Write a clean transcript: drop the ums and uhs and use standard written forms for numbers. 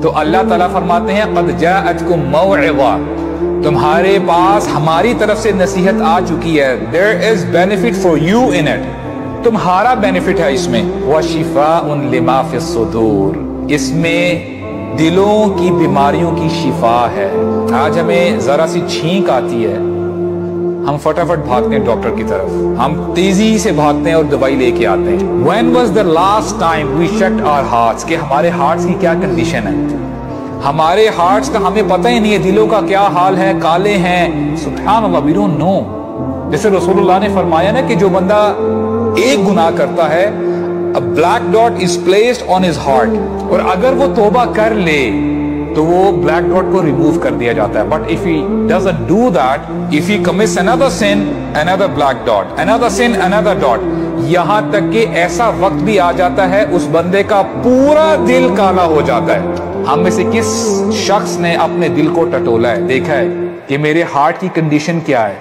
تو اللہ تعالیٰ فرماتے ہیں قد جاءتکم موعظہ، تمہارے پاس ہماری طرف سے نصیحت آ چکی ہے. there is benefit for you in it، تمہارا بینیفٹ ہے اس میں. وَشِفَاءٌ لِمَا فِي الصُّدُورِ، اس میں دلوں کی بیماریوں کی شفا ہے. آج ہمیں ذرا سی چھینک آتی ہے، ہم فٹافٹ بھاگتے ہیں ڈاکٹر کی طرف، ہم تیزی سے بھاگتے ہیں اور دوائی لے کے آتے ہیں. when was the last time we checked our hearts، کہ ہمارے ہارٹس کی کیا کنڈیشن ہے؟ ہمارے ہارٹس کا ہمیں پتہ ہی نہیں ہے، دلوں کا کیا حال ہے، کالے ہیں. سبحان اللہ، we don't know. جیسے رسول اللہ نے فرمایا نا کہ جو بندہ ایک گناہ کرتا ہے a black dot is placed on his heart، اور اگر وہ توبہ کر لے تو وہ بلیک ڈاٹ کو ریموو کر دیا جاتا ہے. But if he doesn't do that، if he commits another sin، another black dot، another sin، another dot، یہاں تک کہ ایسا وقت بھی آ جاتا ہے اس بندے کا پورا دل کالا ہو جاتا ہے. ہم میں سے کس شخص نے اپنے دل کو ٹٹولا ہے، دیکھا ہے کہ میرے ہارٹ کی کنڈیشن کیا ہے؟